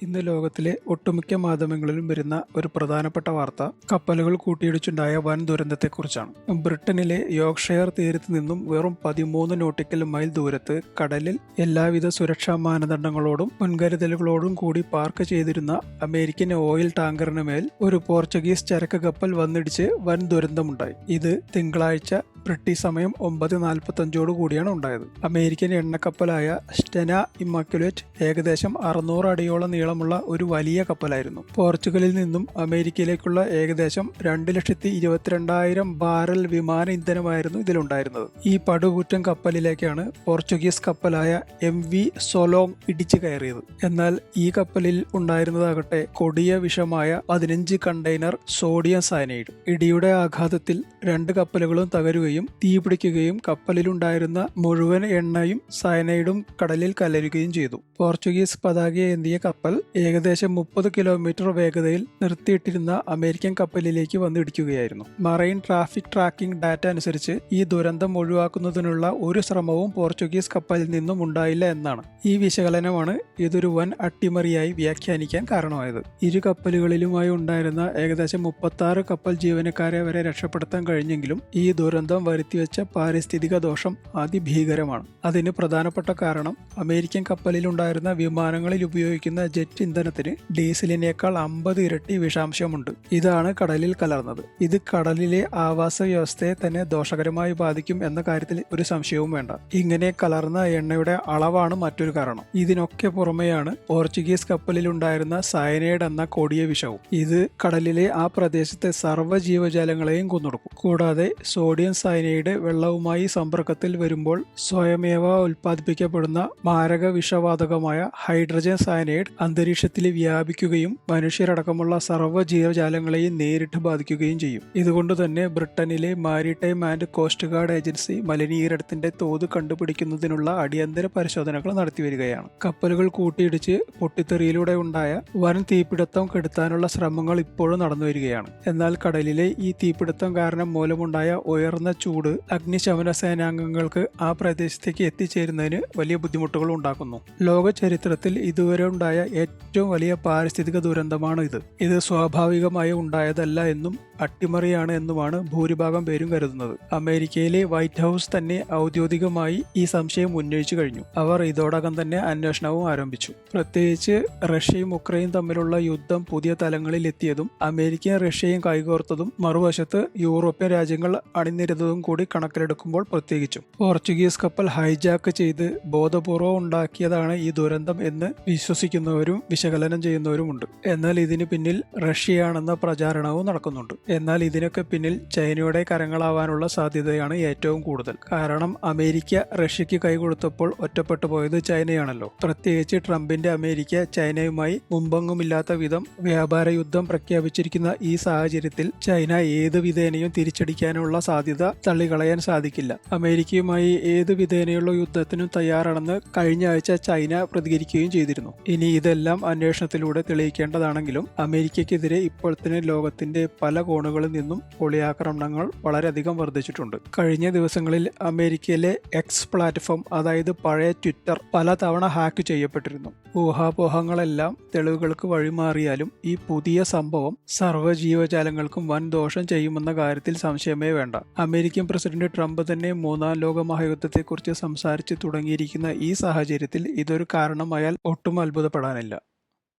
ഇന്ന് ലോകത്തിലെ ഒട്ടുമിക്ക മാധ്യമങ്ങളിലും വരുന്ന ഒരു പ്രധാനപ്പെട്ട വാർത്ത കപ്പലുകൾ കൂട്ടിയിടിച്ചുണ്ടായ വൻ ദുരന്തത്തെക്കുറിച്ചാണ്. ബ്രിട്ടനിലെ യോർക്ക്ഷയർ തീരത്ത് നിന്നും വെറും 13 നോട്ടിക്കൽ മൈൽ ദൂരത്ത് കടലിൽ എല്ലാവിധ സുരക്ഷാ മാനദണ്ഡങ്ങളോടും മുൻകരുതലുകളോടും കൂടി പാർക്ക് ചെയ്തിരുന്ന അമേരിക്കൻ ഓയിൽ ടാങ്കറിന് മേൽ ഒരു പോർച്ചുഗീസ് ചരക്ക് കപ്പൽ വന്നിടിച്ച് വൻ ദുരന്തമുണ്ടായി. ഇത് തിങ്കളാഴ്ച ബ്രിട്ടീഷ് സമയം 9:45 കൂടിയാണ് ഉണ്ടായത്. അമേരിക്കൻ എണ്ണക്കപ്പലായ സ്റ്റെന ഇമ്മാക്കുലേറ്റ് ഏകദേശം 600 അടിയോളം നീളമുള്ള ഒരു വലിയ കപ്പലായിരുന്നു. പോർച്ചുഗലിൽ നിന്നും അമേരിക്കയിലേക്കുള്ള ഏകദേശം 2,22,000 ബാരൽ വിമാന ഇന്ധനമായിരുന്നു ഇതിലുണ്ടായിരുന്നത്. ഈ പടുകൂറ്റൻ കപ്പലിലേക്കാണ് പോർച്ചുഗീസ് കപ്പലായ MV സൊലോങ് ഇടിച്ചു കയറിയത്. എന്നാൽ ഈ കപ്പലിൽ ഉണ്ടായിരുന്നതാകട്ടെ കൊടിയ വിഷമായ 15 കണ്ടെയ്നർ സോഡിയം സയനൈഡ്. ഇടിയുടെ ആഘാതത്തിൽ 2 കപ്പലുകളും തകരുകയും തീപിടിക്കുകയും കപ്പലിലുണ്ടായിരുന്ന മുഴുവൻ എണ്ണയും സയനൈഡും കടലിൽ കലരുകയും ചെയ്തു. പോർച്ചുഗീസ് പതാകയേന്തിയ കപ്പൽ ഏകദേശം 30 കിലോമീറ്റർ വേഗതയിൽ നിർത്തിയിട്ടിരുന്ന അമേരിക്കൻ കപ്പലിലേക്ക് വന്നിടിക്കുകയായിരുന്നു. മറൈൻ ട്രാഫിക് ട്രാക്കിംഗ് ഡാറ്റ അനുസരിച്ച് ഈ ദുരന്തം ഒഴിവാക്കുന്നതിനുള്ള ഒരു ശ്രമവും പോർച്ചുഗീസ് കപ്പലിൽ നിന്നും ഉണ്ടായില്ല എന്നാണ്. ഈ വിശകലനമാണ് ഇതൊരു വൻ അട്ടിമറിയായി വ്യാഖ്യാനിക്കാൻ കാരണമായത്. ഇരു കപ്പലുകളിലുമായി ഉണ്ടായിരുന്ന ഏകദേശം 36 കപ്പൽ ജീവനക്കാരെ വരെ രക്ഷപ്പെടുത്താൻ കഴിഞ്ഞെങ്കിലും ഈ ദുരന്തം വരുത്തിവെച്ച പാരിസ്ഥിതിക ദോഷം അതിഭീകരമാണ്. അതിന് പ്രധാനപ്പെട്ട കാരണം അമേരിക്കൻ കപ്പലിലുണ്ടായിരുന്ന വിമാനങ്ങളിൽ ഉപയോഗിക്കുന്ന ജെറ്റ് ഇന്ധനത്തിന് ഡീസലിനേക്കാൾ 50 ഇരട്ടി വിഷാംശമുണ്ട്. ഇതാണ് കടലിൽ കലർന്നത്. ഇത് കടലിലെ ആവാസ വ്യവസ്ഥയെ തന്നെ ദോഷകരമായി ബാധിക്കും എന്ന കാര്യത്തിൽ ഒരു സംശയവും വേണ്ട. ഇങ്ങനെ കലർന്ന എണ്ണയുടെ അളവാണ് മറ്റൊരു കാരണം. ഇതിനൊക്കെ പുറമെയാണ് പോർച്ചുഗീസ് കപ്പലിലുണ്ടായിരുന്ന സയനൈഡ് എന്ന കൊടിയ വിഷവും. ഇത് കടലിലെ ആ പ്രദേശത്തെ സർവ്വ ജീവജാലങ്ങളെയും കൊന്നൊടുക്കും. കൂടാതെ സോഡിയം സയനൈഡ് വെള്ളവുമായി സമ്പർക്കത്തിൽ വരുമ്പോൾ സ്വയമേവ ഉൽപ്പാദിപ്പിക്കപ്പെടുന്ന മാരക വിഷവാതകമായ ഹൈഡ്രജൻ സയനൈഡ് അന്തരീക്ഷത്തിൽ വ്യാപിക്കുകയും മനുഷ്യരടക്കമുള്ള സർവ്വ ജീവജാലങ്ങളെയും നേരിട്ട് ബാധിക്കുകയും ചെയ്യും. ഇതുകൊണ്ട് തന്നെ ബ്രിട്ടനിലെ maritime and coast guard agency മലിനീകരണത്തിന്റെ തോത് കണ്ടുപിടിക്കുന്നതിനുള്ള അടിയന്തര പരിശോധനകൾ നടത്തിവരികയാണ്. കപ്പലുകൾ കൂട്ടിയിടിച്ച് പൊട്ടിത്തെറിയിലൂടെ ഉണ്ടായ വൻ തീപിടുത്തം കെടുത്താനുള്ള ശ്രമങ്ങൾ ഇപ്പോഴും നടന്നുവരികയാണ്. എന്നാൽ കടലിലെ ഈ തീപിടുത്തം കാരണം മൂലമുണ്ടായ ഉയർന്ന ചൂട് അഗ്നിശമന സേനാംഗങ്ങൾക്ക് ആ പ്രദേശത്തേക്ക് എത്തിച്ചേരുന്നതിന് വലിയ ബുദ്ധിമുട്ടുകൾ ഉണ്ടാക്കുന്നു. ലോക ചരിത്രത്തിൽ ഇതുവരെ ഉണ്ടായ ഏറ്റവും വലിയ പാരിസ്ഥിതിക ദുരന്തമാണ് ഇത്. ഇത് സ്വാഭാവികമായി ഉണ്ടായതല്ല എന്നും അട്ടിമറിയാണ് എന്നുമാണ് ഭൂരിഭാഗം പേരും കരുതുന്നത്. അമേരിക്കയിലെ വൈറ്റ് ഹൗസ് തന്നെ ഔദ്യോഗികമായി ഈ സംശയം ഉന്നയിച്ചു കഴിഞ്ഞു. അവർ ഇതോടകം തന്നെ അന്വേഷണവും ആരംഭിച്ചു. പ്രത്യേകിച്ച് റഷ്യയും ഉക്രൈനും തമ്മിലുള്ള യുദ്ധം പുതിയ തലങ്ങളിൽ എത്തിയതും അമേരിക്കയും റഷ്യയും കൈകോർത്തതും മറുവശത്ത് യൂറോപ്യൻ രാജ്യങ്ങൾ അണിനിരന്നതും കൂടി കണക്കിലെടുക്കുമ്പോൾ പ്രത്യേകിച്ചും പോർച്ചുഗീസ് കപ്പൽ ഹൈജാക്ക് ചെയ്ത് ബോധപൂർവം ഉണ്ടാക്കിയതാണ് ഈ ദുരന്തം എന്ന് വിശ്വസിക്കുന്നവരും വിശകലനം ചെയ്യുന്നവരുമുണ്ട്. എന്നാൽ ഇതിന് പിന്നിൽ റഷ്യയാണെന്ന പ്രചാരണവും നടക്കുന്നുണ്ട്. എന്നാൽ ഇതിനൊക്കെ പിന്നിൽ ചൈനയുടെ കരങ്ങളാവാനുള്ള സാധ്യതയാണ് ഏറ്റവും കൂടുതൽ. കാരണം അമേരിക്ക റഷ്യക്ക് കൈകൊടുത്തപ്പോൾ ഒറ്റപ്പെട്ടു പോയത് ചൈനയാണല്ലോ. പ്രത്യേകിച്ച് ട്രംപിന്റെ അമേരിക്ക ചൈനയുമായി മുമ്പെങ്ങുമില്ലാത്ത വിധം വ്യാപാര യുദ്ധം പ്രഖ്യാപിച്ചിരിക്കുന്ന ഈ സാഹചര്യത്തിൽ ചൈന ഏത് വിധേനയും തിരിച്ചടിക്കാനുള്ള സാധ്യത തള്ളിക്കളയാൻ സാധിക്കില്ല. അമേരിക്കയുമായി ഏത് വിധേനയുള്ള യുദ്ധത്തിനും തയ്യാറാണെന്ന് കഴിഞ്ഞ ആഴ്ച ചൈന പ്രതികരിക്കുകയും ചെയ്തിരുന്നു. ഇനി ഇതെല്ലാം അന്വേഷണത്തിലൂടെ തെളിയിക്കേണ്ടതാണെങ്കിലും അമേരിക്കയ്ക്കെതിരെ ഇപ്പോൾ തന്നെ ലോകത്തിന്റെ പല കോണുകളിൽ നിന്നും പൊളിയാക്രമണങ്ങൾ വളരെയധികം വർദ്ധിച്ചിട്ടുണ്ട്. കഴിഞ്ഞ ദിവസങ്ങളിൽ അമേരിക്കയിലെ എക്സ് പ്ലാറ്റ്ഫോം, അതായത് പഴയ ട്വിറ്റർ, പലതവണ ഹാക്ക് ചെയ്യപ്പെട്ടിരുന്നു. ഊഹാപോഹങ്ങളെല്ലാം തെളിവുകൾക്ക് വഴിമാറിയാലും ഈ പുതിയ സംഭവം സർവ്വ ജീവജാലങ്ങൾക്കും വൻ ദോഷം ചെയ്യുമെന്ന കാര്യത്തിൽ സംശയമേ വേണ്ട. അമേരിക്കൻ പ്രസിഡന്റ് ട്രംപ് തന്നെ 3ാം ലോക മഹായുദ്ധത്തെക്കുറിച്ച് സംസാരിച്ചു തുടങ്ങിയിരിക്കുന്ന ഈ സാഹചര്യത്തിൽ ഇതൊരു കാരണമായാൽ ഒട്ടും അത്ഭുതപ്പെടാനില്ല.